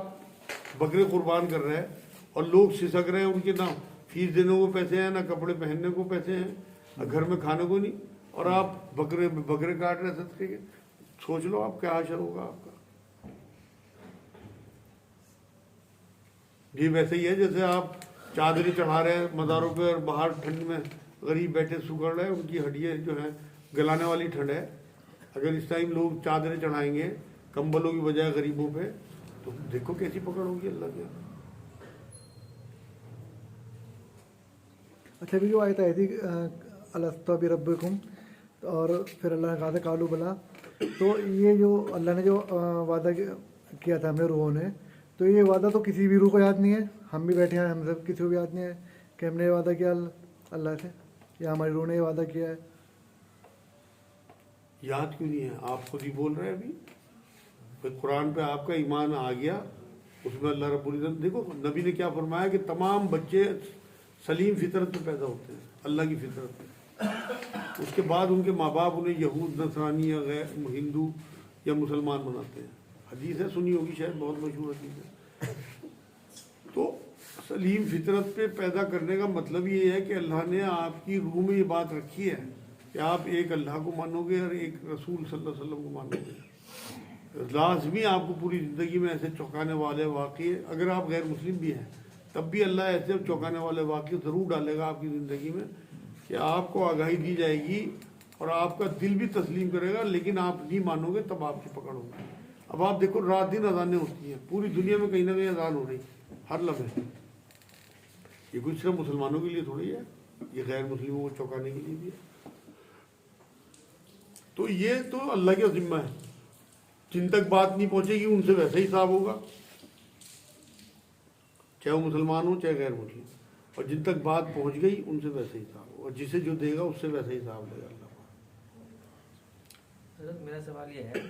S2: बकरे कुर्बान कर रहे हैं और लोग सिसक रहे हैं, उनके ना फीस देने को पैसे हैं, ना कपड़े पहनने को पैसे हैं, घर में खाने को नहीं, और आप बकरे काट रहे सदके के, सोच लो आप क्या हाशर होगा आपका। ये वैसे ही है जैसे आप चादरें चढ़ा रहे हैं मज़ारों पे और बाहर ठंड में गरीब बैठे सुगड़ रहे हैं, उनकी हड्डियाँ जो हैं गलाने वाली ठंड है। अगर इस टाइम लोग चादरें चढ़ाएंगे कंबलों की बजाय गरीबों पे, तो देखो कैसी पकड़ होगी अल्लाह के।
S1: अच्छा, भी जो आयत आई थी अलस्तु बिरब्बिकुम, और फिर अल्लाह ने कहा था कालू बला, तो ये जो अल्लाह ने जो वादा किया था हमें रूहों ने, तो ये वादा तो किसी भी रूह को याद नहीं है, हम भी बैठे हैं, हम सब किसी को भी याद नहीं है कि हमने ये वादा किया अल्लाह से, या हमारी रूह ने ये वादा किया है।
S2: याद क्यों नहीं है? आप खुद ही बोल रहे हैं अभी, फिर कुरान पे आपका ईमान आ गया, उसमें अल्लाह रब्बुल इज़्ज़त, देखो नबी ने क्या फरमाया कि तमाम बच्चे सलीम फितरत पे पैदा होते हैं, अल्लाह की फितरत पे। उसके बाद उनके माँ बाप उन्हें यहूद, नसरानी या गैर हिंदू या मुसलमान बनाते हैं। हदीस है, सुनी होगी शायद, बहुत मशहूर हदीस है। तो सलीम फितरत पे पैदा करने का मतलब ये है कि अल्लाह ने आपकी रूह में ये बात रखी है कि आप एक अल्लाह को मानोगे और एक रसूल सल्लल्लाहु अलैहि वसल्लम को मानोगे। लाजमी आपको पूरी ज़िंदगी में ऐसे चौंकाने वाले वाक़ये, अगर आप गैर मुस्लिम भी हैं तब भी अल्लाह ऐसे चौंकाने वाले वाक़ये ज़रूर डालेगा आपकी ज़िंदगी में कि आपको आगाही दी जाएगी और आपका दिल भी तस्लीम करेगा, लेकिन आप नहीं मानोगे तब आपकी पकड़ होगी। अब आप देखो, रात दिन अजानें होती हैं पूरी दुनिया में, कहीं ना कहीं अजान हो रही हर लम्हे। ये कुछ सिर्फ मुसलमानों के लिए थोड़ी है, ये गैर मुस्लिमों को चौंकाने के लिए भी है। तो ये तो अल्लाह का जिम्मा है, जिन तक बात नहीं पहुंचेगी उनसे वैसे ही हिसाब होगा, चाहे वो मुसलमान हो चाहे गैर मुस्लिम, और जिन तक बात पहुंच गई उनसे वैसे ही हिसाब होगा, जिसे जो देगा उससे वैसे ही हिसाब लेगा अल्लाह।
S4: हज़रत मेरा सवाल ये है,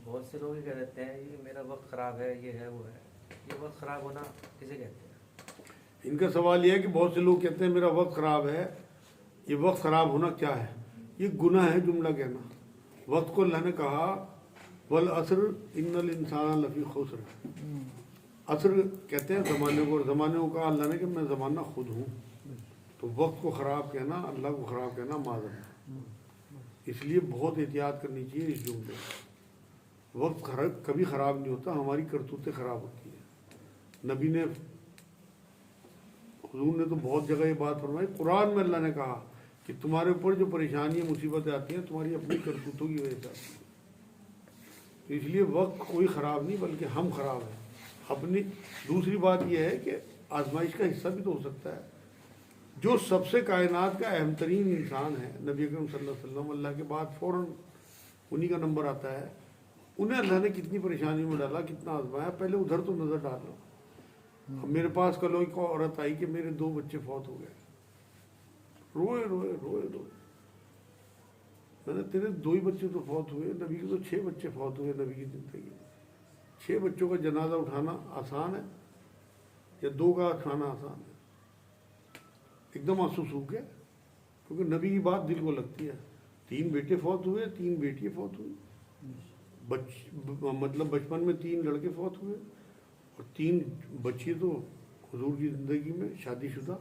S4: बहुत से लोग ये कह देते हैं ये मेरा वक्त ख़राब है, ये है वो है, ये वक्त ख़राब होना किसे कहते हैं?
S2: इनका सवाल यह है कि बहुत से लोग कहते हैं मेरा वक्त ख़राब है, ये वक्त ख़राब होना क्या है? ये गुनाह है जुमला कहना। वक्त को अल्लाह ने कहा वल असर इन्नल इंसान लफी खुसर। असर कहते हैं ज़माने को, और ज़माने को कहा अल्लाह ने कि मैं ज़माना खुद हूँ। तो वक्त को ख़राब कहना, अल्लाह को ख़राब कहना माज़र, इसलिए बहुत एहतियात करनी चाहिए इस जुमले में। वक्त कभी ख़राब नहीं होता, हमारी करतूतें ख़राब होती है। नबी ने, हुजूर ने तो बहुत जगह ये बात फरमाई, कुरान में अल्लाह ने कहा कि तुम्हारे ऊपर जो परेशानी मुसीबतें आती हैं तुम्हारी अपनी करतूतों की वजह से आती हैं। तो इसलिए वक्त कोई ख़राब नहीं, बल्कि हम ख़राब हैं अपनी। दूसरी बात यह है कि आजमाइश का हिस्सा भी तो हो सकता है। जो सबसे कायनात का अहम तरीन इंसान है नबी अकरम सल्लल्लाहु अलैहि वसल्लम, अल्लाह के बाद फ़ौरन उन्हीं का नंबर आता है, उन्हें अल्लाह ने कितनी परेशानी में डाला, कितना आजमाया, पहले उधर तो नज़र डाल लो। अब मेरे पास कल एक औरत आई कि मेरे 2 बच्चे फौत हो गए, रोए रोए रोए रोए। मैंने, तेरे 2 ही बच्चे तो फौत हुए, नबी के तो 6 बच्चे फौत हुए नबी की ज़िंदगी में। 6 बच्चों का जनाजा उठाना आसान है या 2 का उठाना आसान है? एकदम आंसू सूख गए, क्योंकि नबी की बात दिल को लगती है। 3 बेटे फौत हुए, 3 बेटियाँ फौत हुई, मतलब बचपन में 3 लड़के फौत हुए और 3 बच्ची तो हुजूर की ज़िंदगी में शादीशुदा।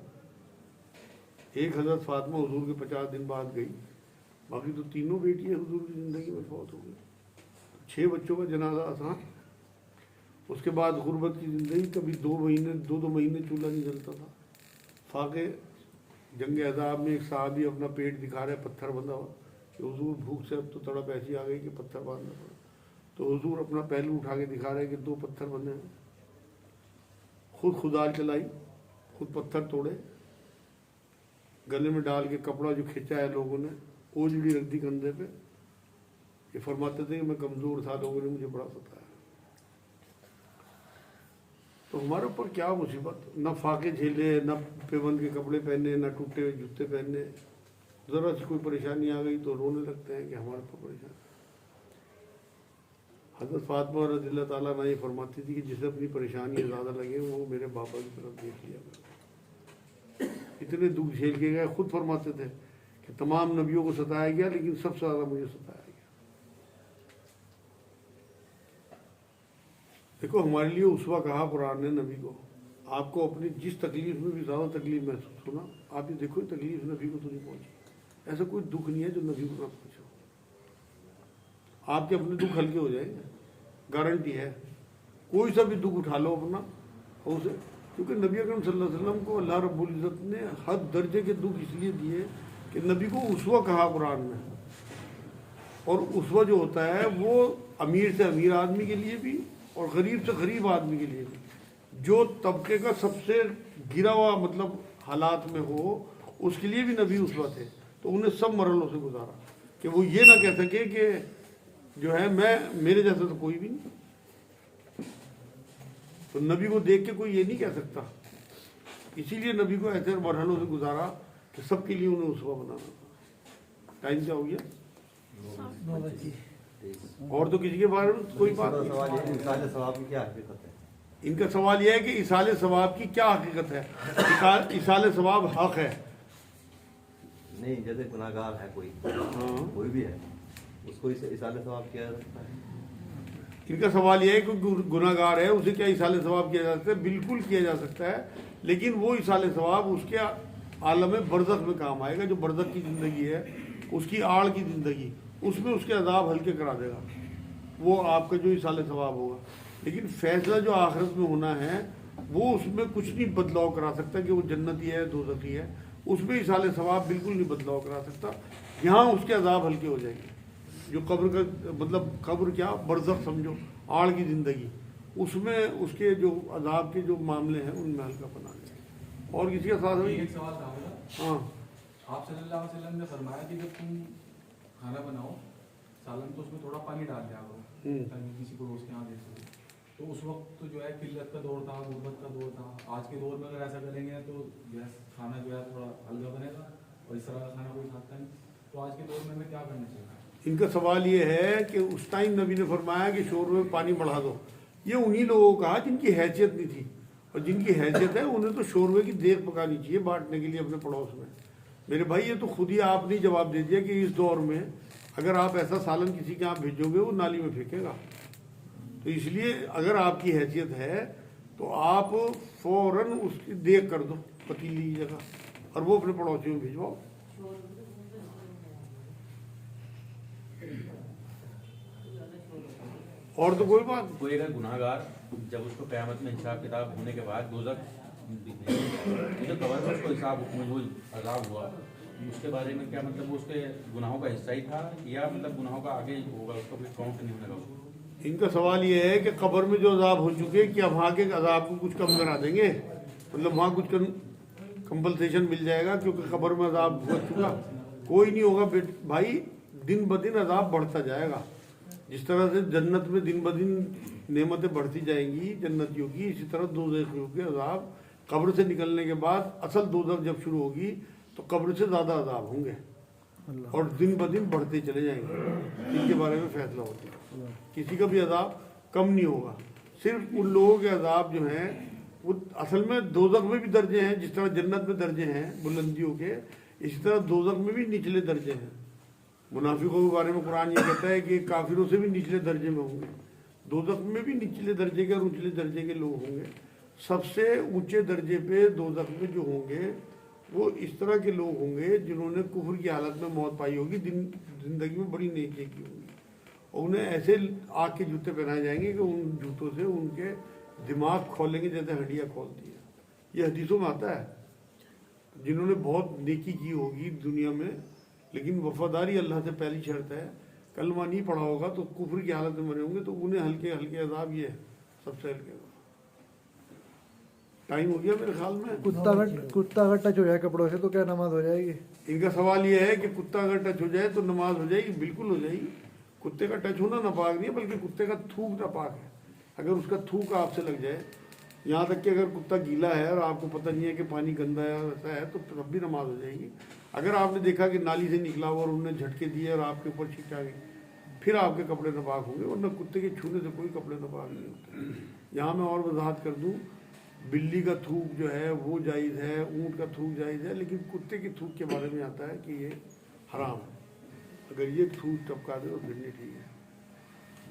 S2: एक हज़रत फातिमा हुजूर के 50 दिन बाद गई, बाकी तो तीनों बेटियाँ हुजूर की ज़िंदगी में फौत हो गई। 6 बच्चों का जनाजा आसान। उसके बाद गुर्बत की ज़िंदगी, कभी 2 महीने चूल्हा नहीं जलता था। फाके जंग अज़ाब में एक साहबी अपना पेट दिखा रहे, पत्थर बंधा हुआ, कि हुजूर भूख से अब तो तड़प ऐसी आ गई कि पत्थर बांधना पड़ा। तो हुजूर अपना पहलू उठा के दिखा रहे कि 2 पत्थर बंधे हैं। खुद खुदाल चलाई, खुद पत्थर तोड़े, गले में डाल के कपड़ा जो खींचा है लोगों ने, ओजड़ी रख दी कंधे पे। ये फरमाते थे कि मैं कमज़ोर था, लोगों ने मुझे बड़ा सताया। तो हमारे ऊपर क्या मुसीबत, न फाके झेले, न पेबंद के कपड़े पहने, न टूटे हुए जूते पहने। ज़रा सी कोई परेशानी आ गई तो रोने लगते हैं कि हमारे ऊपर परेशानी। हज़रत फातिमा रज़ियल्लाहु ताला अन्हा ये फरमाती थी कि जिसे अपनी परेशानी ज़्यादा लगे वो मेरे पापा की तरफ देख लिया करो। इतने दुख झेल के गए, खुद फरमाते थे कि तमाम नबियों को सताया गया, लेकिन सबसे ज़्यादा मुझे सताया गया। देखो, हमारे लिए उसवा कहा कुरान ने नबी को। आपको अपनी जिस तकलीफ में भी ज़्यादा तकलीफ महसूस होना, आप ये देखो तकलीफ नबी को तो नहीं पहुंची। ऐसा कोई दुख नहीं है जो नबी को ना पहुंचा। आपके अपने दुख हल्के हो जाएंगे, गारंटी है। कोई सा भी दुख उठा लो अपना उसे, क्योंकि नबी अकरम सल्लल्लाहु अलैहि वसल्लम को अल्लाह रब्बुल इज़्ज़त ने हर दर्जे के दुख इसलिए दिए कि नबी को उसवा कहा कुरान में। और उसवा जो होता है वो अमीर से अमीर आदमी के लिए भी और गरीब से गरीब आदमी के लिए भी, जो तबके का सबसे गिरा हुआ मतलब हालात में हो, उसके लिए भी नबी उसवा थे। तो उन्हें सब मरहलों से गुजारा कि वो ये ना कह सके कि जो है मैं, मेरे जैसा तो कोई भी नहीं। तो नबी को देख के कोई ये नहीं कह सकता। इसीलिए नबी को ऐसे मरहलों से गुजारा कि सबके लिए उन्हें उसवा बनाना था। टाइम क्या हो गया? और तो किसी के बारे में कोई बात नहीं।
S9: सवाल ये इंसाल सवाब की क्या हकीकत है?
S2: इनका सवाल यह है कि इसाले सवाब की क्या हकीकत है? इसाले सवाब हक है?
S9: नहीं, जैसे गुनाहगार है कोई,
S2: हाँ।
S9: कोई भी है, उसको इसाले सवाब किया जा सकता है?
S2: इनका सवाल यह है कि गुनाहगार है, उसे क्या इसाले सवाब किया जा सकता है? बिल्कुल किया जा सकता है, लेकिन वो इसाले सवाब उसके आलम बरज़ख में काम आएगा। जो बरज़ख की ज़िंदगी है, उसकी आड़ की ज़िंदगी, उसमें उसके अज़ाब हल्के करा देगा, वो आपका जो इसाले सवाब होगा। लेकिन फैसला जो आखिरत में होना है, वो उसमें कुछ नहीं बदलाव करा सकता कि वो जन्नती है दोज़खी है, उसमें इसाले सवाब बिल्कुल नहीं बदलाव करा सकता। यहाँ उसके अज़ाब हल्के हो जाएंगे। जो कब्र का मतलब कब्र क्या, बरज़ख समझो, आड़ की ज़िंदगी, उसमें उसके जो अज़ाब के जो मामले हैं उनमें हल्का बना देगा। और किसी का साथ नहीं?
S5: एक सवाल था मेरा।
S2: हाँ,
S5: आप सल्लल्लाहु अलैहि वसल्लम ने फरमाया कि जब तुम खाना बनाओ सालन तो उसमें थोड़ा पानी डाल दिया करो ताकि किसी पड़ोस के यहाँ दे सको। तो उस वक्त तो जो है किल्लत का दौर था, गुर्बत का दौर था। आज के दौर में अगर ऐसा करेंगे तो जो है खाना जो है थोड़ा हल्का बनेगा और इस तरह का खाना कोई खाता नहीं। तो आज के दौर में हमें क्या करना चाहिए?
S2: इनका सवाल ये है कि उस टाइम नबी ने फरमाया कि शोरबे में पानी बढ़ा दो। ये उन्हीं लोगों का जिनकी हैसियत नहीं थी, और जिनकी हैसियत है उन्हें तो शोरबे की देग पकानी चाहिए बांटने के लिए अपने पड़ोस में। मेरे भाई, ये तो खुद ही आपने जवाब दे दिया कि इस दौर में अगर आप ऐसा सालन किसी के यहाँ भेजोगे वो नाली में फेंकेगा। तो इसलिए अगर आपकी हैसियत है तो आप फौरन उसकी देग कर दो पतीली की जगह, और वो अपने पड़ोसियों में भिजवाओ। और तो कोई बात।
S11: कोई अगर गुनाहगार जब उसको क़यामत में हिसाब किताब होने के बाद दोज़ख जो कबर में उसको हिसाब में वो अज़ाब हुआ, उसके बारे में क्या मतलब वो उसके गुनाहों का हिस्सा ही था या मतलब गुनाहों का आगे होगा, उसका कोई काउंट नहीं होगा उसको?
S2: इनका सवाल ये है कि कब्र में जो अज़ाब हो चुके, क्या वहाँ के अज़ाब को कुछ कम करा देंगे? मतलब वहाँ कुछ कंपलसेशन मिल जाएगा क्योंकि कब्र में अज़ाब हो चुका? कोई नहीं होगा भाई, दिन ब दिन अज़ाब बढ़ता जाएगा। जिस तरह से जन्नत में दिन ब दिन नेमतें बढ़ती जाएंगी जन्नतियों की, इसी तरह दोज़खियों के अज़ाब कब्र से निकलने के बाद असल दोज़ख जब शुरू होगी तो कब्र से ज़्यादा अज़ाब होंगे और दिन ब दिन बढ़ते चले जाएंगे। इनके बारे में फैसला होता है। किसी का भी अज़ाब कम नहीं होगा। सिर्फ उन लोगों के अज़ाब जो हैं वो असल में दोज़ख में भी दर्जे हैं। जिस तरह जन्नत में दर्जे हैं बुलंदियों के, इसी तरह दोज़ख में भी निचले दर्जे हैं। मुनाफिकों के बारे में कुरान ये कहता है कि काफिरों से भी निचले दर्जे में होंगे। दोज़ख में भी निचले दर्जे के और ऊंचले दर्जे के लोग होंगे। सबसे ऊंचे दर्जे पे दोज़ख में जो होंगे वो इस तरह के लोग होंगे जिन्होंने कुफ्र की हालत में मौत पाई होगी, जिंदगी में बड़ी नेकी की होगी, और उन्हें ऐसे आग के जूते पहनाए जाएंगे कि उन जूतों से उनके दिमाग खोलेंगे जैसे हड्डियाँ खोलती है। ये हदीसों में आता है। जिन्होंने बहुत नेकी की होगी दुनिया में, लेकिन वफादारी अल्लाह से पहली शर्त है, कलमा नहीं पढ़ा होगा तो कुफ्र की हालत में मरे होंगे, तो उन्हें हल्के हल्के अज़ाब ये है सबसे हल्के। टाइम हो गया मेरे ख्याल में।
S1: कुत्ता अगर टच हो जाए कपड़ों से तो क्या नमाज हो जाएगी?
S2: इनका सवाल ये है कि कुत्ता अगर टच हो जाए तो नमाज हो जाएगी? बिल्कुल हो जाएगी। कुत्ते का टच होना नापाक नहीं है, बल्कि कुत्ते का थूक नापाक है। अगर उसका थूक आपसे लग जाए, यहाँ तक कि अगर कुत्ता गीला है और आपको पता नहीं है कि पानी गंदा है और ऐसा है, तो तब भी नमाज हो जाएगी। अगर आपने देखा कि नाली से निकला हुआ और उन्होंने झटके दिए और आपके ऊपर छींट आ गई, फिर आपके कपड़े नापाक होंगे, वरना कुत्ते के छूने से कोई कपड़े नापाक नहीं होते। यहाँ मैं और वजाहत कर दूँ, बिल्ली का थूक जो है वो जायज़ है, ऊँट का थूक जायज़ है, लेकिन कुत्ते के थूक के बारे में आता है कि ये हराम है। अगर ये थूक टपका दे तो फिर नहीं ठीक है।